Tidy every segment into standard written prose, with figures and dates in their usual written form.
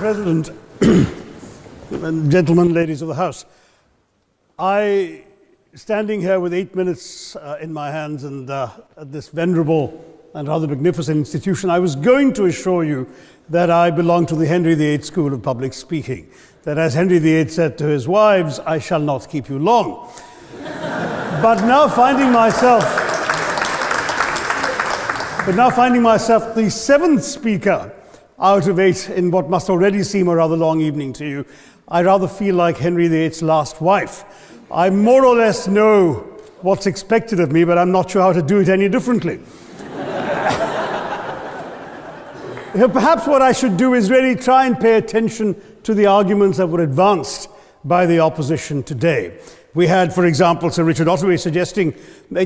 President, and gentlemen, ladies of the House, standing here with 8 minutes in my hands and at this venerable and rather magnificent institution, I was going to assure you that I belong to the Henry VIII School of Public Speaking, that as Henry VIII said to his wives, I shall not keep you long. But now finding myself the seventh speaker out of 8 in what must already seem a rather long evening to you, I rather feel like Henry VIII's last wife. I more or less know what's expected of me, but I'm not sure how to do it any differently. Perhaps what I should do is really try and pay attention to the arguments that were advanced by the opposition today. We had, for example, Sir Richard Ottaway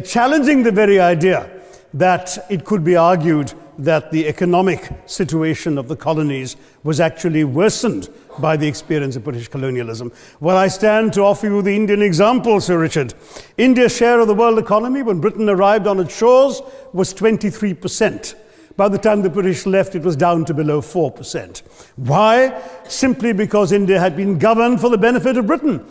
challenging the very idea that it could be argued that the economic situation of the colonies was actually worsened by the experience of British colonialism. Well, I stand to offer you the Indian example, Sir Richard. India's share of the world economy when Britain arrived on its shores was 23%. By the time the British left, it was down to below 4%. Why? Simply because India had been governed for the benefit of Britain.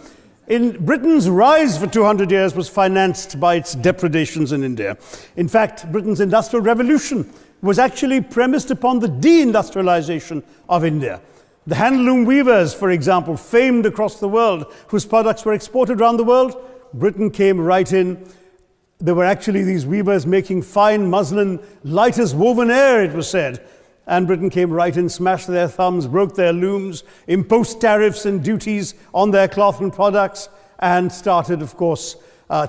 Britain's rise for 200 years was financed by its depredations in India. In fact, Britain's industrial revolution was actually premised upon the deindustrialization of India. The handloom weavers, for example, famed across the world, whose products were exported around the world, Britain came right in. There were actually these weavers making fine muslin, light as woven air, it was said. And Britain came right in, smashed their thumbs, broke their looms, imposed tariffs and duties on their cloth and products, and started, of course,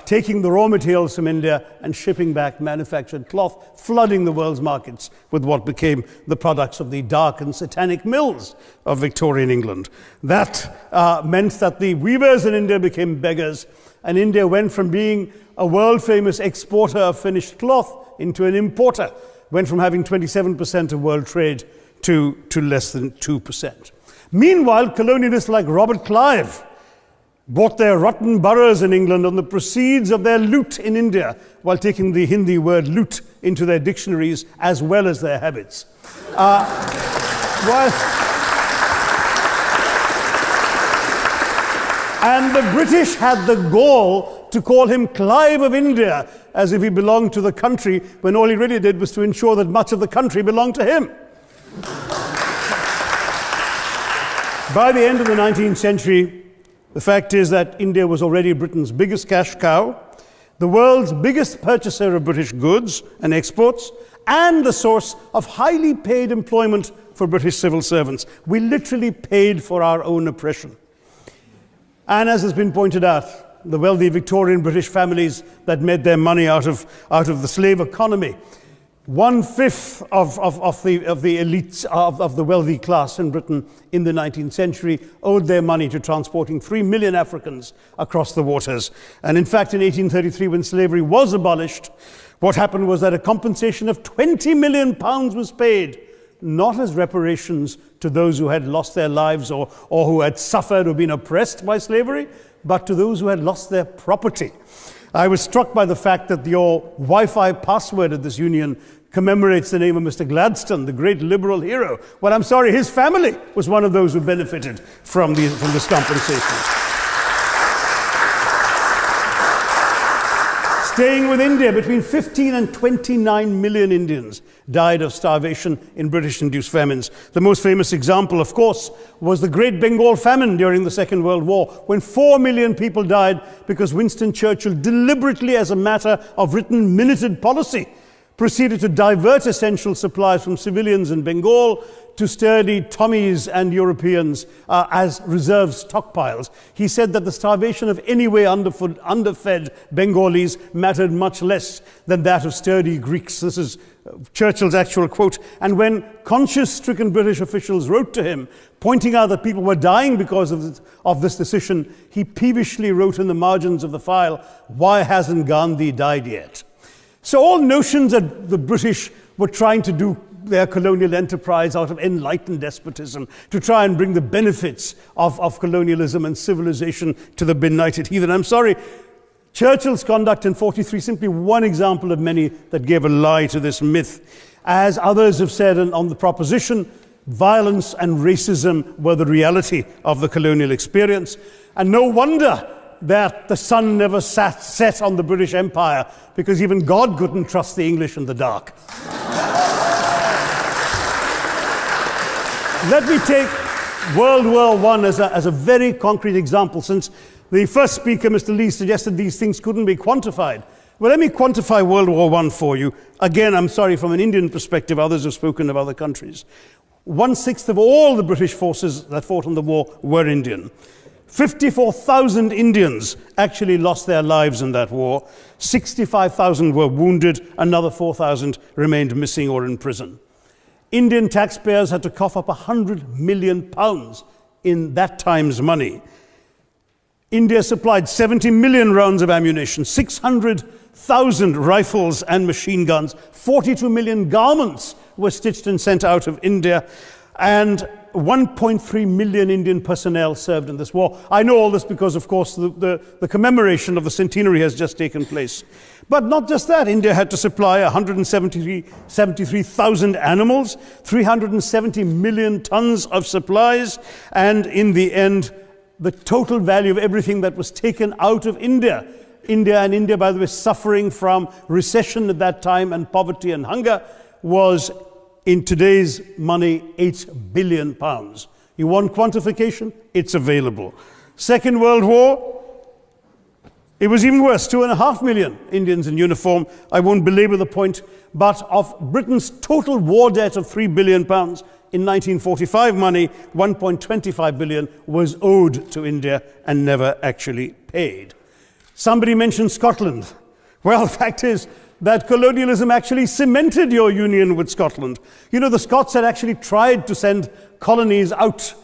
taking the raw materials from India and shipping back manufactured cloth, flooding the world's markets with what became the products of the dark and satanic mills of Victorian England. That meant that the weavers in India became beggars, and India went from being a world-famous exporter of finished cloth into an importer, went from having 27% of world trade to less than 2%. Meanwhile, colonialists like Robert Clive bought their rotten boroughs in England on the proceeds of their loot in India, while taking the Hindi word loot into their dictionaries as well as their habits. And the British had the gall to call him Clive of India, as if he belonged to the country, when all he really did was to ensure that much of the country belonged to him. By the end of the 19th century, the fact is that India was already Britain's biggest cash cow, the world's biggest purchaser of British goods and exports, and the source of highly paid employment for British civil servants. We literally paid for our own oppression. And as has been pointed out, the wealthy Victorian British families that made their money out of the slave economy, 1/5 of the elites of the wealthy class in Britain in the 19th century owed their money to transporting 3 million Africans across the waters. And in fact, in 1833, when slavery was abolished, what happened was that a compensation of £20 million was paid, not as reparations to those who had lost their lives or who had suffered or been oppressed by slavery, but to those who had lost their property. I was struck by the fact that your Wi-Fi password at this union commemorates the name of Mr. Gladstone, the great liberal hero. Well, I'm sorry, his family was one of those who benefited from this compensation. Staying with India, between 15 and 29 million Indians died of starvation in British-induced famines. The most famous example, of course, was the Great Bengal Famine during the Second World War, when 4 million people died because Winston Churchill, deliberately as a matter of written minuted policy, proceeded to divert essential supplies from civilians in Bengal to sturdy Tommies and Europeans as reserve stockpiles. He said that the starvation of anyway underfed Bengalis mattered much less than that of sturdy Greeks. This is Churchill's actual quote. And when conscience-stricken British officials wrote to him, pointing out that people were dying because of this decision, he peevishly wrote in the margins of the file, "Why hasn't Gandhi died yet?" So all notions that the British were trying to do their colonial enterprise out of enlightened despotism, to try and bring the benefits of colonialism and civilization to the benighted heathen. I'm sorry, Churchill's conduct in 43, simply one example of many that gave a lie to this myth. As others have said on the proposition, violence and racism were the reality of the colonial experience. And no wonder that the sun never set on the British Empire, because even God couldn't trust the English in the dark. Let me take World War I as a very concrete example, since the first speaker, Mr. Lee, suggested these things couldn't be quantified. Well, let me quantify World War I for you. Again, I'm sorry, from an Indian perspective, others have spoken of other countries. 1/6 of all the British forces that fought in the war were Indian. 54,000 Indians actually lost their lives in that war. 65,000 were wounded. Another 4,000 remained missing or in prison. Indian taxpayers had to cough up £100 million in that time's money. India supplied 70 million rounds of ammunition, 600,000 rifles and machine guns, 42 million garments were stitched and sent out of India, and 1.3 million Indian personnel served in this war. I know all this because, of course, the commemoration of the centenary has just taken place. But not just that, India had to supply 173,000 animals, 370 million tons of supplies, and in the end, the total value of everything that was taken out of India, India, by the way, suffering from recession at that time and poverty and hunger, was, in today's money, £8 billion. You want quantification? It's available. Second World War, it was even worse, 2.5 million Indians in uniform. I won't belabor the point, but of Britain's total war debt of £3 billion, in 1945 money, 1.25 billion was owed to India and never actually paid. Somebody mentioned Scotland. Well, the fact is that colonialism actually cemented your union with Scotland. You know, the Scots had actually tried to send colonies out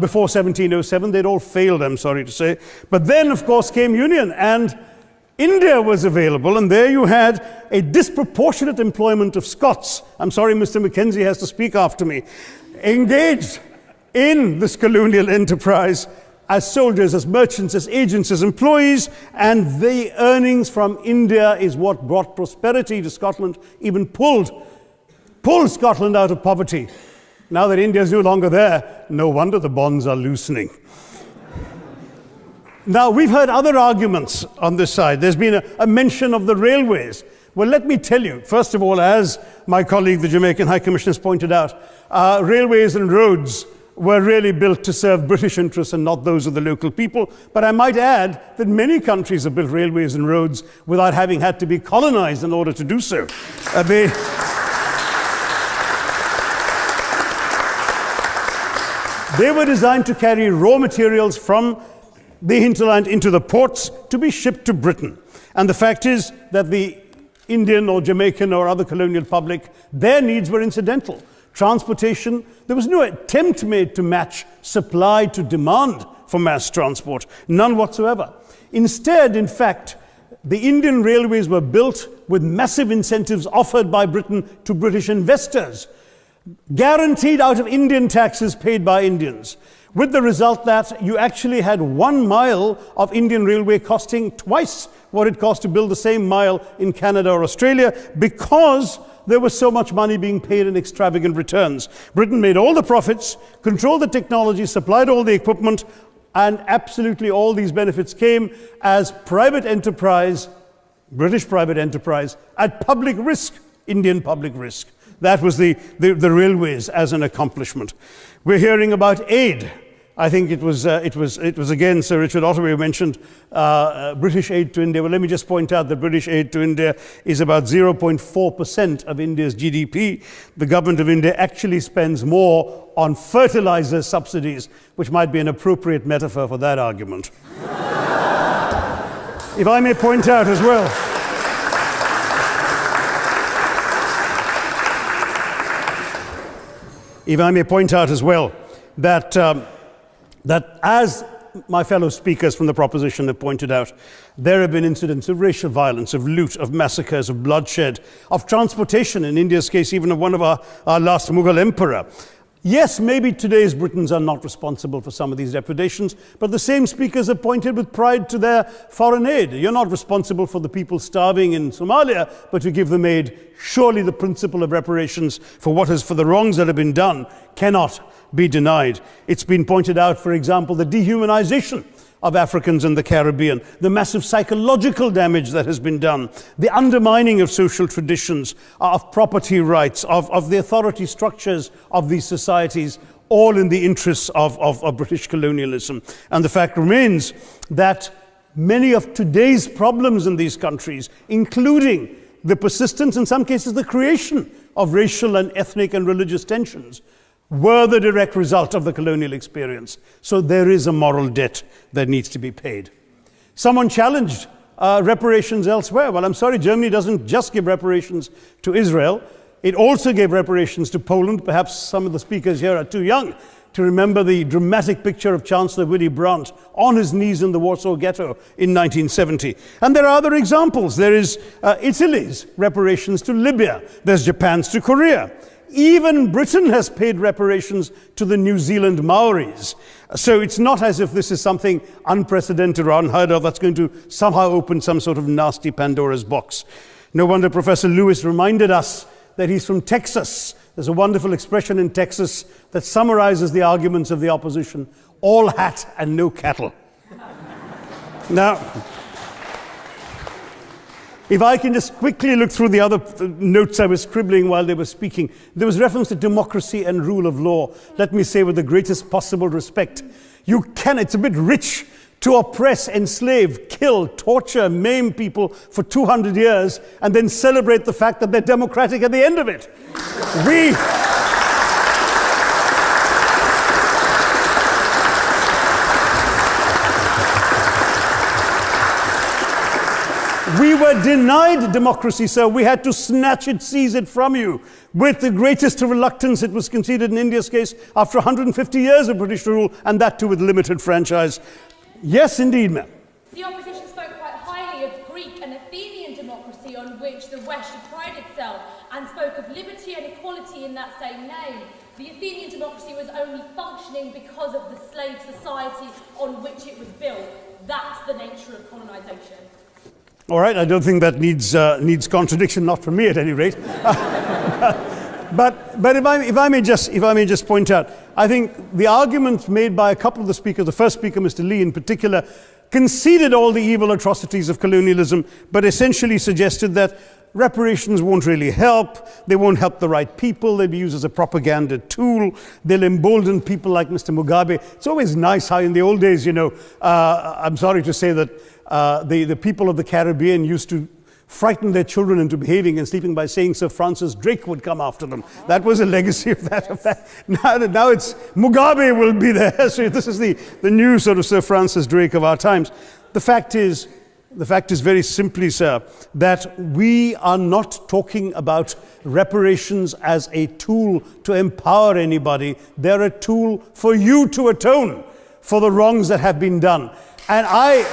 before 1707. They'd all failed, I'm sorry to say. But then, of course, came union, and India was available, and there you had a disproportionate employment of Scots. I'm sorry, Mr. Mackenzie has to speak after me. Engaged in this colonial enterprise as soldiers, as merchants, as agents, as employees, and the earnings from India is what brought prosperity to Scotland, even pulled Scotland out of poverty. Now that India is no longer there, no wonder the bonds are loosening. Now, we've heard other arguments on this side. There's been a mention of the railways. Well, let me tell you, first of all, as my colleague, the Jamaican High Commissioner, has pointed out, railways and roads were really built to serve British interests and not those of the local people. But I might add that many countries have built railways and roads without having had to be colonized in order to do so. They were designed to carry raw materials from the hinterland into the ports to be shipped to Britain. And the fact is that the Indian or Jamaican or other colonial public, their needs were incidental. Transportation, there was no attempt made to match supply to demand for mass transport, none whatsoever. Instead, in fact, the Indian railways were built with massive incentives offered by Britain to British investors, guaranteed out of Indian taxes paid by Indians, with the result that you actually had 1 mile of Indian railway costing twice what it cost to build the same mile in Canada or Australia, because there was so much money being paid in extravagant returns. Britain made all the profits, controlled the technology, supplied all the equipment, and absolutely all these benefits came as private enterprise, British private enterprise, at public risk, Indian public risk. That was the railways as an accomplishment. We're hearing about aid. I think it was again Sir Richard Ottaway who mentioned British aid to India. Well, let me just point out that British aid to India is about 0.4% of India's GDP. The government of India actually spends more on fertilizer subsidies, which might be an appropriate metaphor for that argument. If I may point out as well, that as my fellow speakers from the proposition have pointed out, there have been incidents of racial violence, of loot, of massacres, of bloodshed, of transportation, in India's case, even of one of our last Mughal emperor. Yes, maybe today's Britons are not responsible for some of these depredations, but the same speakers have pointed with pride to their foreign aid. You're not responsible for the people starving in Somalia, but you give them aid. Surely the principle of reparations for the wrongs that have been done cannot be denied. It's been pointed out, for example, the dehumanization of Africans in the Caribbean, the massive psychological damage that has been done, the undermining of social traditions, of property rights, of the authority structures of these societies, all in the interests of British colonialism. And the fact remains that many of today's problems in these countries, including the persistence, in some cases the creation of racial and ethnic and religious tensions, were the direct result of the colonial experience. So there is a moral debt that needs to be paid. Someone challenged reparations elsewhere. Well, I'm sorry, Germany doesn't just give reparations to Israel. It also gave reparations to Poland. Perhaps some of the speakers here are too young to remember the dramatic picture of Chancellor Willy Brandt on his knees in the Warsaw Ghetto in 1970. And there are other examples. There is Italy's reparations to Libya. There's Japan's to Korea. Even Britain has paid reparations to the New Zealand Maoris. So it's not as if this is something unprecedented or unheard of that's going to somehow open some sort of nasty Pandora's box. No wonder Professor Lewis reminded us that he's from Texas. There's a wonderful expression in Texas that summarizes the arguments of the opposition: all hat and no cattle. Now, if I can just quickly look through the other notes I was scribbling while they were speaking, there was reference to democracy and rule of law. Let me say with the greatest possible respect, it's a bit rich to oppress, enslave, kill, torture, maim people for 200 years and then celebrate the fact that they're democratic at the end of it. We were denied democracy, sir. We had to snatch it, seize it from you. With the greatest reluctance, it was conceded in India's case after 150 years of British rule, and that too with limited franchise. Yes, indeed, ma'am. The opposition spoke quite highly of Greek and Athenian democracy on which the West should pride itself, and spoke of liberty and equality in that same name. The Athenian democracy was only functioning because of the slave society on which it was built. That's the nature of colonisation. All right, I don't think that needs contradiction, not from me at any rate. But if I may just point out, I think the argument made by a couple of the speakers, the first speaker, Mr. Lee in particular, conceded all the evil atrocities of colonialism, but essentially suggested that reparations won't really help. They won't help the right people. They'll be used as a propaganda tool. They'll embolden people like Mr. Mugabe. It's always nice how in the old days, I'm sorry to say that the people of the Caribbean used to frighten their children into behaving and sleeping by saying Sir Francis Drake would come after them. That was a legacy of that. Now it's Mugabe will be there. So this is the new sort of Sir Francis Drake of our times. The fact is very simply, sir, that we are not talking about reparations as a tool to empower anybody. They're a tool for you to atone for the wrongs that have been done. And I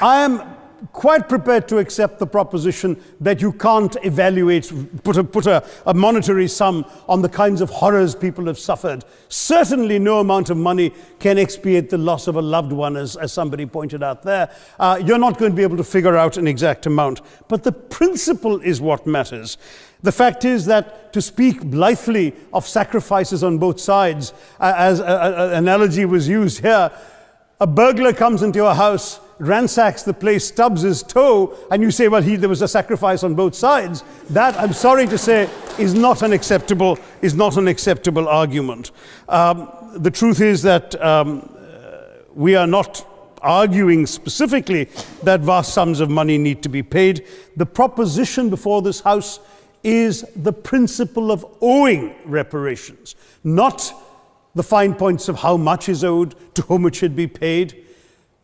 am quite prepared to accept the proposition that you can't put a monetary sum on the kinds of horrors people have suffered. Certainly no amount of money can expiate the loss of a loved one, as somebody pointed out there. You're not going to be able to figure out an exact amount. But the principle is what matters. The fact is that to speak blithely of sacrifices on both sides, as an analogy was used here, a burglar comes into your house, ransacks the place, stubs his toe, and you say, well, there was a sacrifice on both sides. That, I'm sorry to say, is not an acceptable argument. The truth is that we are not arguing specifically that vast sums of money need to be paid. The proposition before this House is the principle of owing reparations, not the fine points of how much is owed, to whom it should be paid.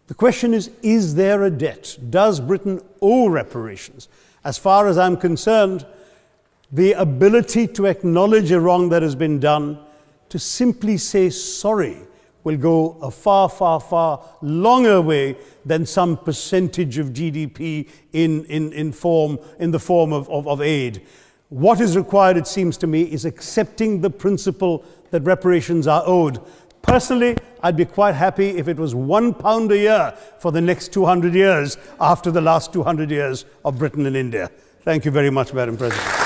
The question is there a debt? Does Britain owe reparations? As far as I'm concerned, the ability to acknowledge a wrong that has been done, to simply say sorry, will go a far, far, far longer way than some percentage of GDP in the form of aid. What is required, it seems to me, is accepting the principle that reparations are owed. Personally, I'd be quite happy if it was £1 a year for the next 200 years after the last 200 years of Britain and India. Thank you very much, Madam President.